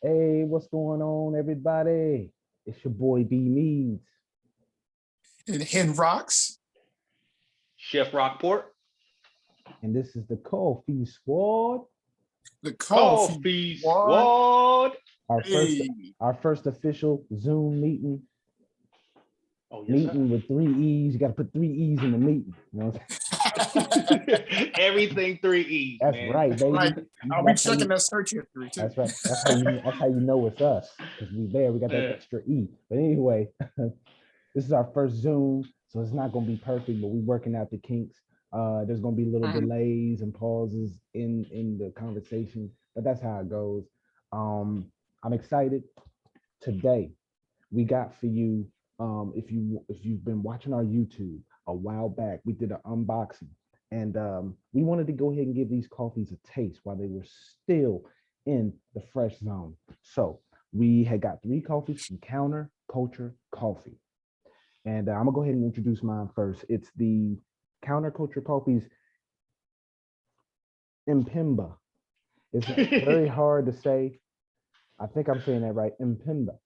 Hey, what's going on, everybody? It's your boy B Meads, And Hen Rocks. Chef Rockport. and this is the Coffee Squad. The Coffee CoffeeeSquad. Our first, Hey. our first official Zoom meeting. Oh, yes, Meeting with 3 E's. You got to put 3 E's in the meeting. You know Everything 3 E's. That's man. right, baby. Right. I'll be That's how checking you- that search history too. That's right. That's how you know it's us because we there. We got that Yeah. extra E. But anyway, this is our first Zoom, so it's not gonna be perfect, but we're working out the kinks. There's gonna be little delays and pauses in the conversation, but that's how it goes. I'm excited. Today, we got for you. If you've been watching our YouTube a while back, we did an unboxing, and we wanted to go ahead and give these coffees a taste while they were still in the fresh zone. So we had got 3 coffees from Counter Culture Coffee. And I'm gonna go ahead and introduce mine first. It's the Counterculture Coffee's Impimba. It's very hard to say. I think I'm saying that right. Impimba.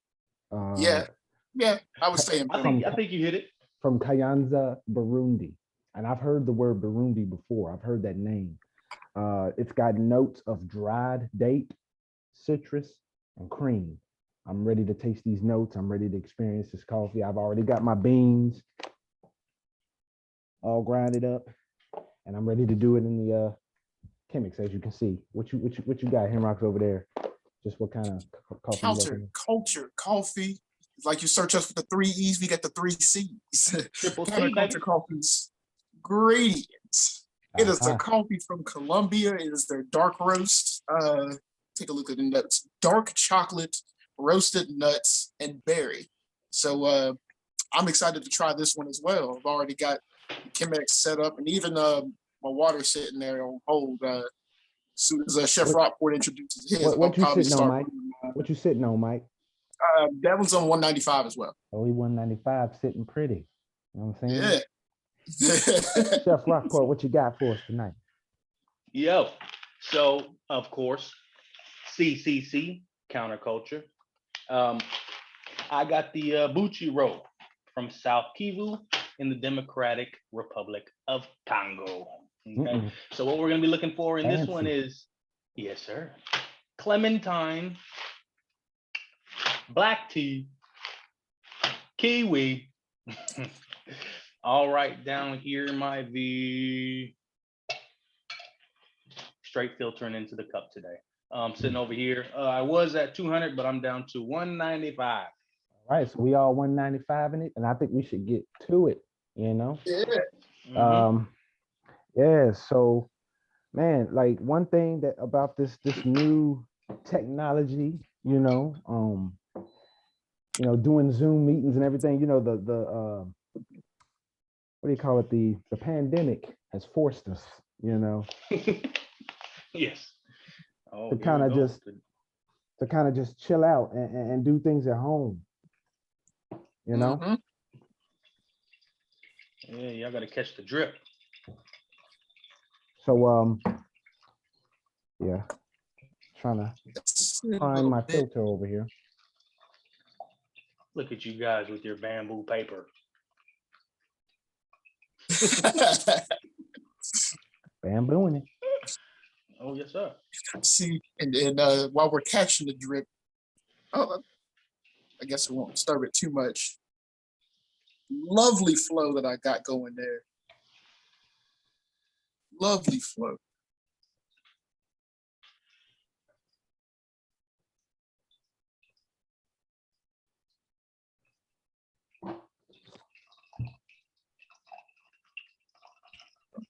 Yeah, I was saying. I think you hit it. From Kayanza, Burundi. And I've heard the word Burundi before. I've heard that name. It's got notes of dried date, citrus, and cream. I'm ready to taste these notes. I'm ready to experience this coffee. I've already got my beans all grinded up, and I'm ready to do it in the Chemex, as you can see. What you got, Henrocks, over there? Just what kind of coffee? Counterculture Coffee. It's like you search us for the 3 E's, we got the 3 C's. Triple C, Counterculture baby. Coffee's ingredients. It is the coffee from Colombia. It is their dark roast. Take a look at the notes. Dark chocolate, roasted nuts, and berry. So I'm excited to try this one as well. I've already got Chemex set up, and even my water sitting there on hold. As soon as Chef Rockport introduces his, what you sitting on, Mike? What you sitting on, Mike? That one's on 195 as well. Only 195, sitting pretty. You know what I'm saying? Yeah. Chef Rockport, what you got for us tonight? Yo, so of course, CCC, Counterculture. I got the Buchi roll from South Kivu in the Democratic Republic of Congo. Okay, so what we're gonna be looking for in this one is, yes, sir, clementine, black tea, kiwi. All right, down here, my V. Straight filtering into the cup today. Sitting over here. I was at 200, but I'm down to 195. All right, so we all 195 in it, and I think we should get to it, you know? Yeah. Yeah, so man, like one thing that about this new technology, doing Zoom meetings and everything, the what do you call it? The pandemic has forced us, Yes. Oh, to kind of just chill out and do things at home, Yeah, y'all gotta catch the drip. So yeah, trying to find my filter over here. Look at you guys with your bamboo paper. Bambooing it. Oh, yes, sir. See, and while we're catching the drip, I guess we won't disturb it too much. Lovely flow that I got going there. Lovely flow. All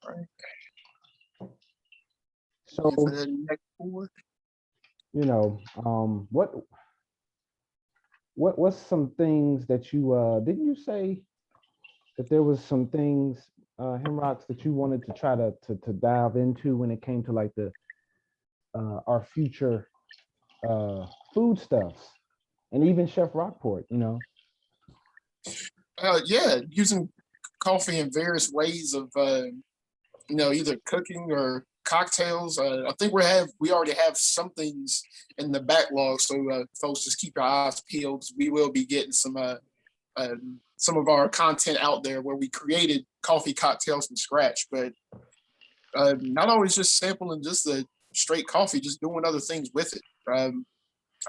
right. So, what's some things that you didn't you say that there was some things, Hemrocks, that you wanted to try to dive into when it came to like the our future foodstuffs, and even Chef Rockport, Yeah, using coffee in various ways of either cooking or cocktails. I think we already have some things in the backlog, so folks just keep your eyes peeled. We will be getting some of our content out there where we created coffee cocktails from scratch, but not always just sampling just the straight coffee, just doing other things with it. I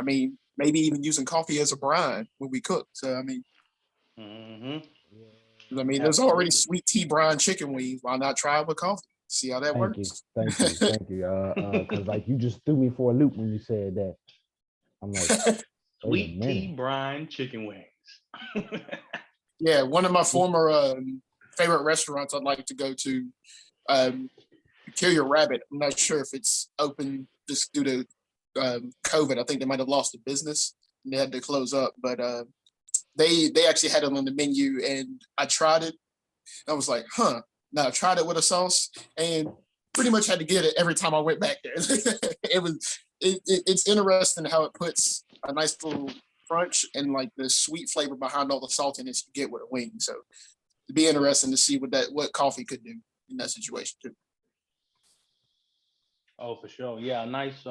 mean, maybe even using coffee as a brine when we cook. So there's already sweet tea brine chicken wings. Why not try it with coffee? See how that works. Thank you. Because like you just threw me for a loop when you said that. I'm like, sweet tea brine chicken wings. Yeah, one of my former favorite restaurants I'd like to go to, Peculiar Rabbit. I'm not sure if it's open just due to COVID. I think they might have lost the business and they had to close up. But they actually had it on the menu, and I tried it. I was like, huh. Now I tried it with a sauce, and pretty much had to get it every time I went back there. It's interesting how it puts a nice little crunch and like the sweet flavor behind all the saltiness you get with a wing. So it'd be interesting to see what coffee could do in that situation too. Oh, for sure. Yeah, a nice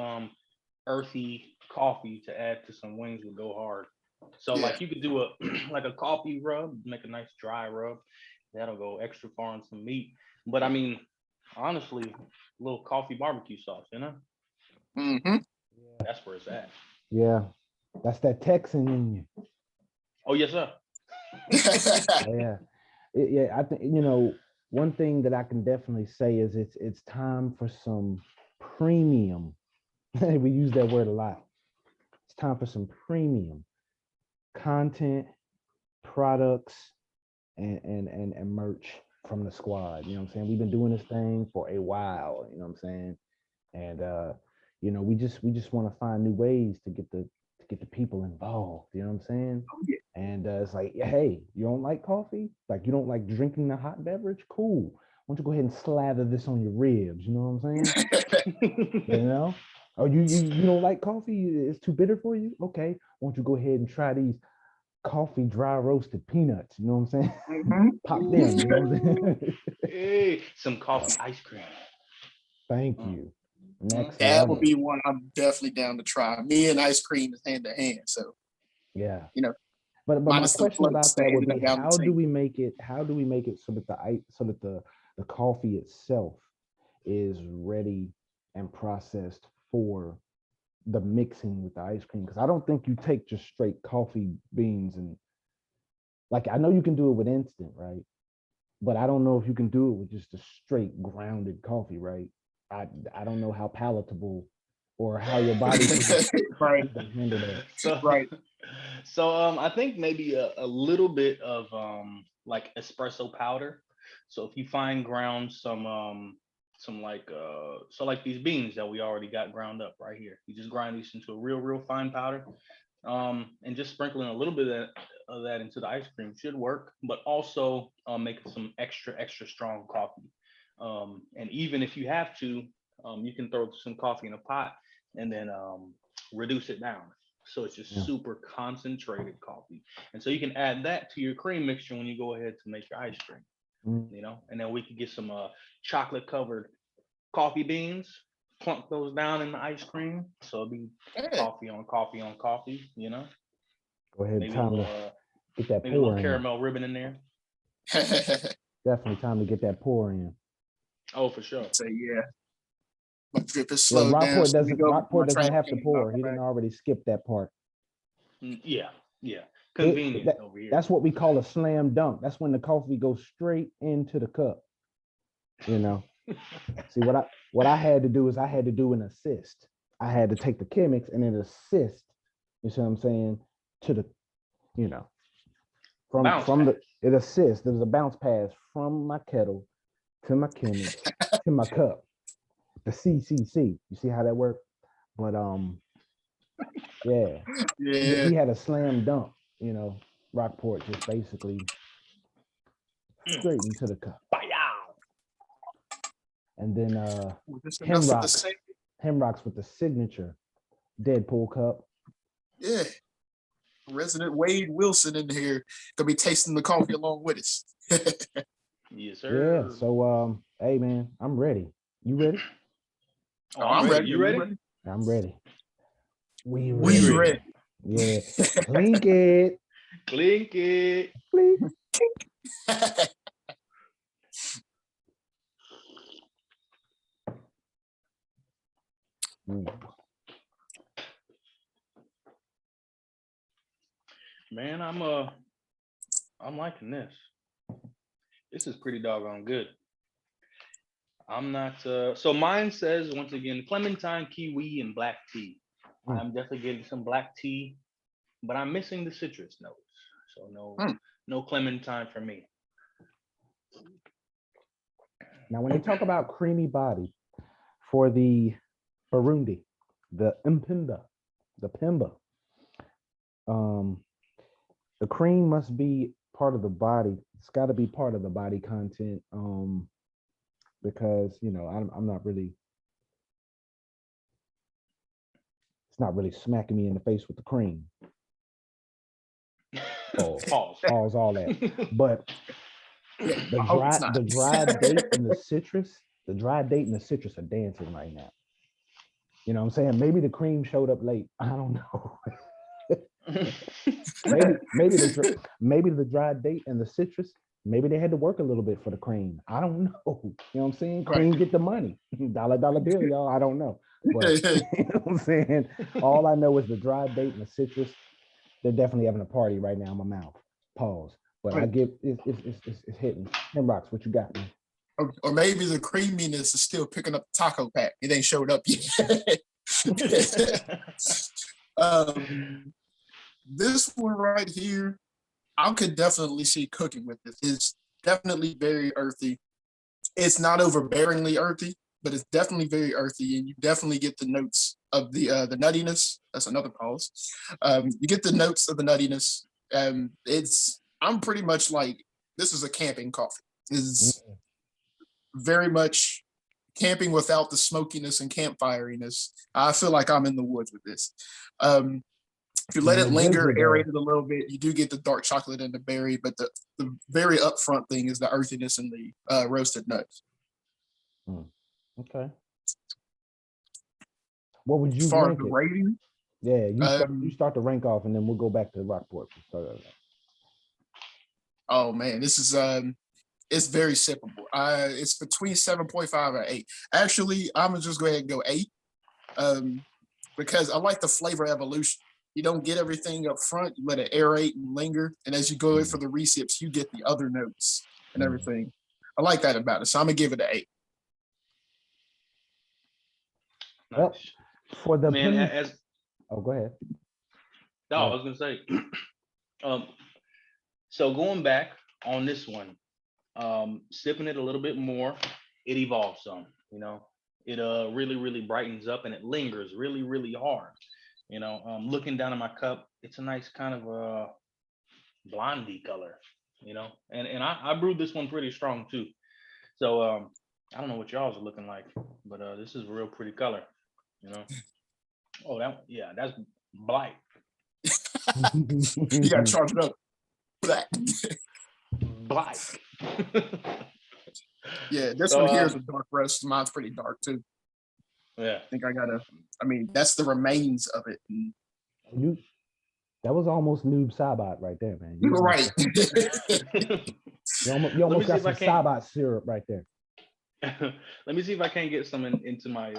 earthy coffee to add to some wings would go hard. So like you could do a like a coffee rub, make a nice dry rub. That'll go extra far on some meat. But I mean, honestly, a little coffee barbecue sauce, you know? Mm-hmm. That's where it's at. Yeah, that's that Texan in you. Oh yes, sir. Yeah. I think one thing that I can definitely say is it's time for some premium. We use that word a lot. It's time for some premium content, products, and merch from the squad. You know what I'm saying? We've been doing this thing for a while. You know what I'm saying? And we just want to find new ways to get the people involved. You know what I'm saying? Oh, yeah. And it's like, hey, you don't like coffee? Like you don't like drinking the hot beverage? Cool. Why don't you go ahead and slather this on your ribs? You know what I'm saying? You know? Oh, you don't like coffee? It's too bitter for you? Okay. Why don't you go ahead and try these coffee dry roasted peanuts? You know what I'm saying? Mm-hmm. Pop them. You know what I'm saying? Hey, some coffee ice cream. Thank you. Next That level. would be one I'm definitely down to try. Me and ice cream is hand to hand. So yeah. But my minus the question about floats, that would ended be up down the how do table. we make it so that the coffee itself is ready and processed for the mixing with the ice cream? Because I don't think you take just straight coffee beans and like I know you can do it with instant, right? But I don't know if you can do it with just a straight grounded coffee, right? I don't know how palatable or how your body Right. can handle that. So, Right. So I think maybe a little bit of like espresso powder. So if you find ground some like so like these beans that we already got ground up right here, you just grind these into a real fine powder. And just sprinkling a little bit of that into the ice cream should work, but also make some extra strong coffee. And even if you have to, you can throw some coffee in a pot and then reduce it down. So it's just super concentrated coffee. And so you can add that to your cream mixture when you go ahead to make your ice cream, and then we could get some chocolate covered coffee beans, plunk those down in the ice cream. So it'll be coffee on coffee on coffee, Go ahead, maybe time to get that maybe a pour little in. caramel ribbon in there. Definitely time to get that pour in. Oh, for sure. So my drip is slowed down. Rockport So doesn't have to pour. He didn't already skip that part. Yeah. Convenient over here. That's what we call a slam dunk. That's when the coffee goes straight into the cup. See what I had to do is I had to do an assist. I had to take the chemics and then assist. You see what I'm saying? To the, it assists. There's a bounce pass from my kettle to my chemics to my cup. The CCC. You see how that worked? But he had a slam dunk. Rockport just basically straight into the cup. And then Hemrocks with the signature Deadpool cup. Yeah. Resident Wade Wilson in here gonna be tasting the coffee along with us. Yes, sir. Yeah. So hey man, I'm ready. You ready? Oh, I'm ready. You ready? I'm ready. We We ready. ready. Yeah. Clink it. Clink it. Clink. Ooh. Man, I'm liking this. This is pretty doggone good. I'm not so mine says once again clementine, kiwi, and black tea. Mm. I'm definitely getting some black tea, but I'm missing the citrus notes. So no clementine for me. Now, when they talk about creamy body for the Burundi, the Mpimba, the Pimba, the cream must be part of the body. It's got to be part of the body content, because I'm not really. It's not really smacking me in the face with the cream. Pause. Pause all that. But the dried date and the citrus are dancing right now. You know what I'm saying? Maybe the cream showed up late. I don't know. maybe the dried date and the citrus, maybe they had to work a little bit for the cream. I don't know. You know what I'm saying? Cream get the money. Dollar bill, y'all. I don't know. But you know what I'm saying? All I know is the dried date and the citrus, they're definitely having a party right now in my mouth. Pause. But I give it's hitting. Tim Rocks, what you got, man? Or maybe the creaminess is still picking up the taco pack. It ain't showed up yet. This one right here, I could definitely see cooking with this. It's definitely very earthy. It's not overbearingly earthy, but it's definitely very earthy, and you definitely get the notes of the nuttiness. That's another pause. You get the notes of the nuttiness. I'm pretty much like, this is a camping coffee. It's very much camping without the smokiness and campfiriness. I feel like I'm in the woods with this. If you let it linger, aerate it a little bit, you do get the dark chocolate and the berry, but the very upfront thing is the earthiness and the roasted nuts. Okay. What would you as far rank as the it? rating? Yeah, you start to rank off, and then we'll go back to Rockport. Oh man, this is it's very sippable. It's between 7.5 and 8. Actually, I'm gonna just go ahead and go 8. Because I like the flavor evolution. You don't get everything up front, you let it aerate and linger. And as you go in for the recips, you get the other notes and everything. I like that about it. So I'm gonna give it an 8. Nice. Well, for the man, go ahead. No, I was gonna say. So going back on this one, sipping it a little bit more, it evolves some. It really brightens up and it lingers really hard. Looking down at my cup, it's a nice kind of a blondie color. And I brewed this one pretty strong too. So I don't know what y'all's are looking like, but this is a real pretty color. Oh, that's black. You gotta charge it up. Black. Yeah, this one here is a dark roast. Mine's pretty dark too. Yeah. I think that's the remains of it. That was almost noob Sabat right there, man. You were right. You almost got some Sabat syrup right there. Let me see if I can't get some into my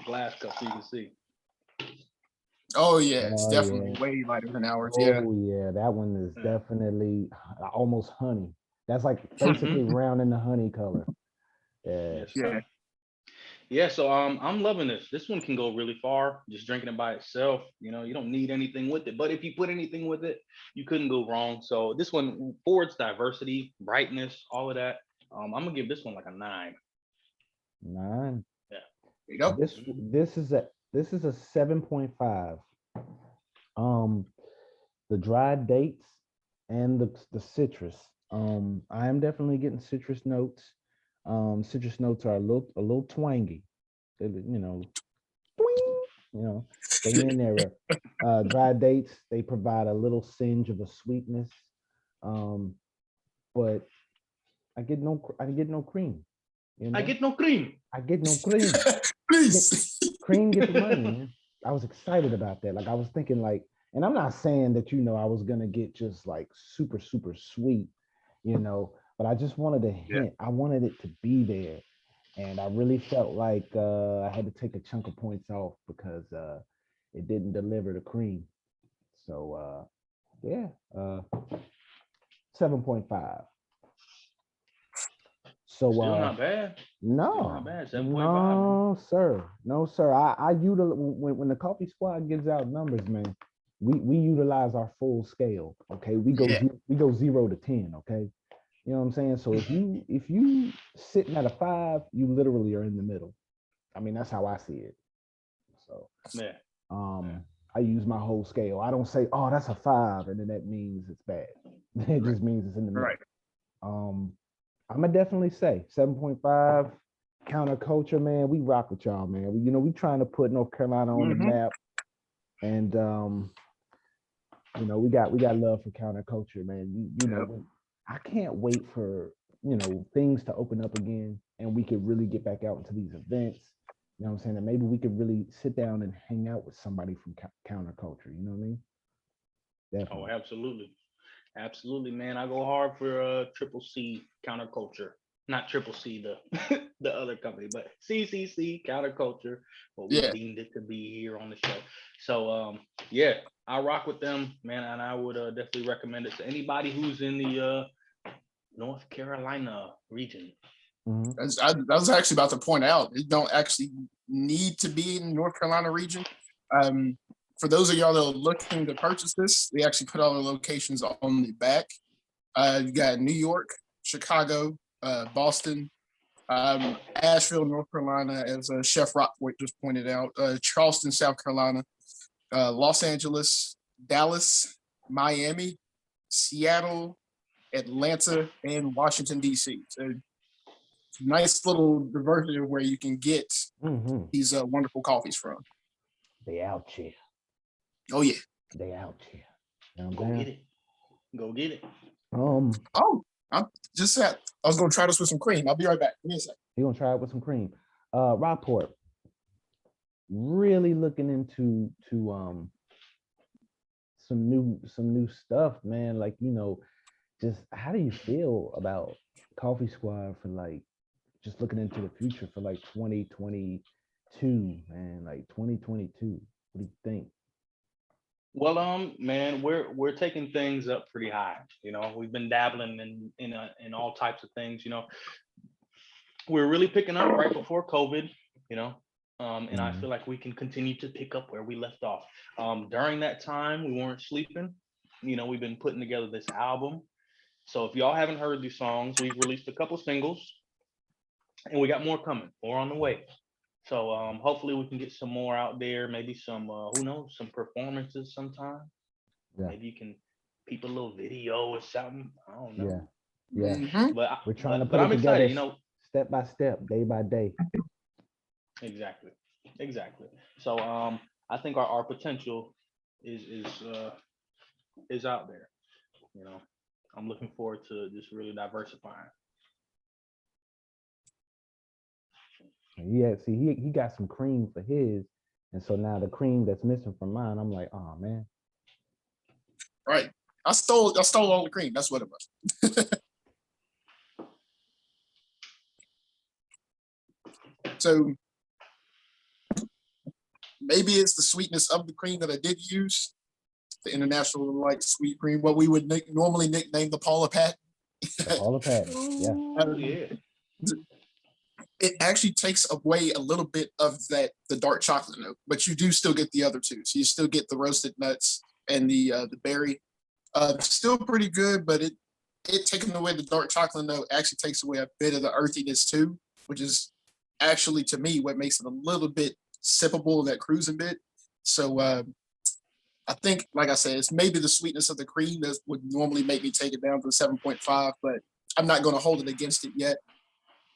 glass cup so you can see. Oh yeah, it's definitely way lighter than ours. Oh yeah, that one is definitely almost honey. That's like basically round in the honey color. Yeah, so I'm loving this. This one can go really far just drinking it by itself. You don't need anything with it, but if you put anything with it, you couldn't go wrong. So this one, for its diversity, brightness, all of that, I'm gonna give this one like a 9. 9. Yeah. There you go. This is a 7.5. The dried dates and the citrus. I am definitely getting citrus notes. Citrus notes are a little twangy. They, they in there. Dried dates, they provide a little singe of a sweetness. But I get no cream. I get no cream. I get no cream. Grease. Cream get the money, man. I was excited about that. Like I was thinking like, and I'm not saying that, I was gonna get just like super, super sweet, but I just wanted a hint. I wanted it to be there. And I really felt like I had to take a chunk of points off because it didn't deliver the cream. So yeah, 7.5. So Still not bad. Still no, not bad. 7.5. no, sir. I utilize when the Coffee Squad gives out numbers, man. We utilize our full scale. Okay, we go 0 to 10. Okay, you know what I'm saying. So if you sitting at a 5, you literally are in the middle. I mean, that's how I see it. So I use my whole scale. I don't say, oh, that's a 5, and then that means it's bad. It just means it's in the middle. Right. I'm gonna definitely say 7.5. Counterculture, man. We rock with y'all, man. We trying to put North Carolina on the map, and we got love for counterculture, man. I can't wait for things to open up again, and we could really get back out into these events. You know what I'm saying? And maybe we could really sit down and hang out with somebody from counterculture. You know what I mean? Definitely. Oh, absolutely. Absolutely, man. I go hard for Triple C Counterculture. Not Triple C, the other company, but CCC Counterculture. But we deemed it to be here on the show. So yeah, I rock with them, man, and I would definitely recommend it to anybody who's in the North Carolina region. I was actually about to point out, you don't actually need to be in the North Carolina region. For those of y'all that are looking to purchase this, we actually put all the locations on the back. You got New York, Chicago, Boston, Asheville, North Carolina, as Chef Rockwood just pointed out, Charleston, South Carolina, Los Angeles, Dallas, Miami, Seattle, Atlanta, and Washington, D.C. So nice little diversity of where you can get these wonderful coffees from. They out here. Oh yeah, they out here. Go get it. Go get it. I'm just said I was gonna try this with some cream. I'll be right back. Give me a second. You're gonna try it with some cream. Rockport, really looking into some new stuff, man. Like, just how do you feel about Coffee Squad for like just looking into the future for like 2022, man, like 2022? What do you think? Well, man, we're taking things up pretty high. We've been dabbling in all types of things. We're really picking up right before COVID. And I feel like we can continue to pick up where we left off. During that time, we weren't sleeping. We've been putting together this album. So if y'all haven't heard these songs, we've released a couple singles, and we got more coming, more on the way. So hopefully we can get some more out there, maybe some, who knows, some performances sometime. Yeah. Maybe you can peep a little video or something. I don't know. Yeah. But we're trying to put it together, excited, step by step, day by day. Exactly. So I think our potential is out there. I'm looking forward to just really diversifying. Yeah, see, he got some cream for his, and so now the cream that's missing from mine, I'm like, oh man. Right. I stole all the cream. That's what it was. So maybe it's the sweetness of the cream that I did use, the International Light Sweet Cream, what we would normally nickname the Paula Pat. Paula Pat, yeah. It actually takes away a little bit of the dark chocolate note, but you do still get the other two. So you still get the roasted nuts and the berry. Still pretty good, but it taking away the dark chocolate note actually takes away a bit of the earthiness too, which is actually, to me, what makes it a little bit sippable, that cruising bit. So I think, like I said, it's maybe the sweetness of the cream that would normally make me take it down to 7.5, but I'm not going to hold it against it yet.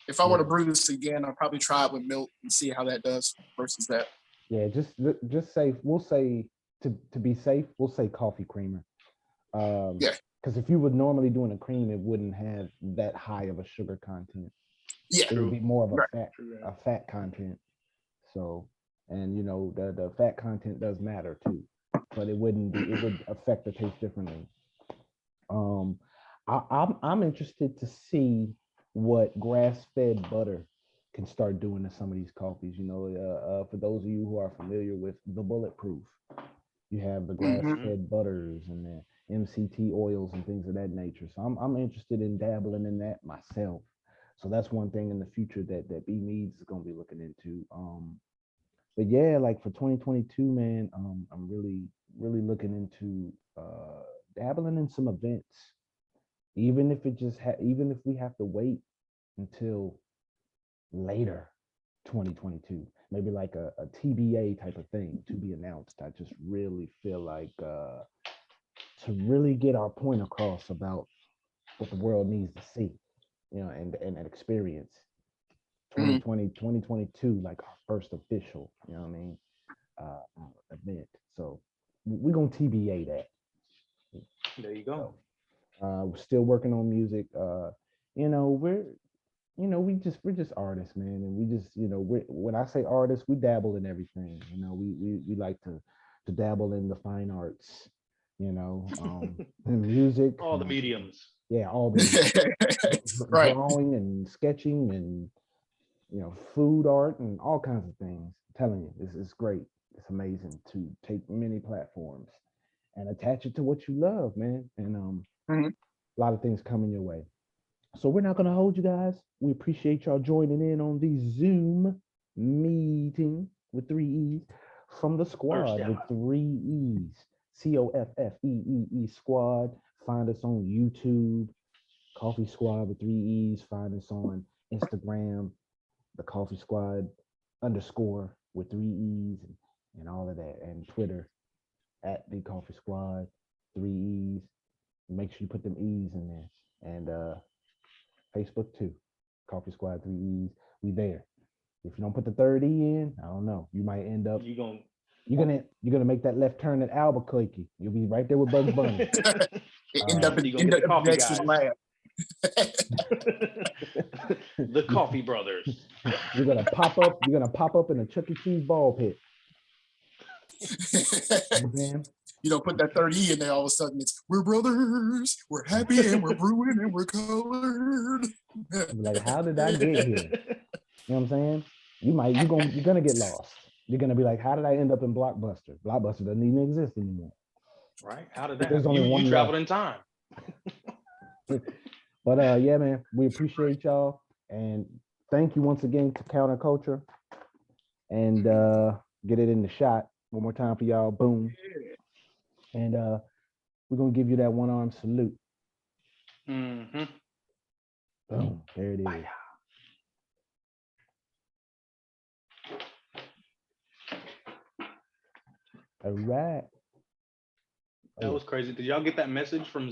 If I were to brew this again, I'll probably try it with milk and see how that does versus that. Yeah, just say, we'll say, to be safe, we'll say coffee creamer. Yeah. Because if you were normally doing a cream, it wouldn't have that high of a sugar content. Yeah. It would be more of a fat content. So, and you know, the fat content does matter too, but it wouldn't be, it would affect the taste differently. Um, I'm interested to see what grass-fed butter can start doing to some of these coffees. You know, for those of you who are familiar with the bulletproof, you have the grass-fed butters and the MCT oils and things of that nature. So I'm interested in dabbling in that myself. So that's one thing in the future that B Meads is gonna be looking into. But yeah, like for 2022, man, I'm really looking into dabbling in some events, even if it just even if we have to wait until later 2022, maybe like a TBA type of thing to be announced. I just really feel like to really get our point across about what the world needs to see, you know, and experience. 2020, 2022, like our first official, you know what I mean, event. So we're gonna TBA that. There you go. So, we're still working on music. You know, we're just artists, man, and we just, you know, when I say artists, we dabble in everything. You know, we like to dabble in the fine arts, you know, in music, All the mediums. yeah, all the Right. drawing and sketching and, you know, food art and all kinds of things. I'm telling you, it's great. It's amazing to take many platforms and attach it to what you love, man. And Mhm. a lot of things coming your way. So we're not gonna hold you guys. We appreciate y'all joining in on the Zoom meeting with 3 E's from the squad with 3 E's. COFFEEE squad. Find us on YouTube, Coffee Squad with 3 E's. Find us on Instagram, the Coffee Squad underscore with 3 E's and all of that, and Twitter at the Coffee Squad 3 E's. Make sure you put them E's in there, and Facebook too, Coffee Squad 3 E's. We there. If you don't put the third E in, I don't know. You might end up. You're gonna make that left turn at Albuquerque. You'll be right there with Bugs Bunny. End up the coffee next guys. lab. The Coffee Brothers. You're gonna pop up. You're gonna pop up in a Chuck E. Cheese ball pit. Man. You don't put that third E in there, all of a sudden it's we're brothers, we're happy and we're brewing and we're colored. Like, how did I get here? You know what I'm saying? You're gonna get lost. You're gonna be like, how did I end up in Blockbuster? Blockbuster doesn't even exist anymore. Right? How did that? There's only one You traveled left. in time. But yeah, man, we appreciate y'all, and thank you once again to Counterculture, and get it in the shot one more time for y'all. Boom. And we're gonna give you that one arm salute. Mm-hmm. Boom. There it is. Bye. All right. That was crazy. Did y'all get that message from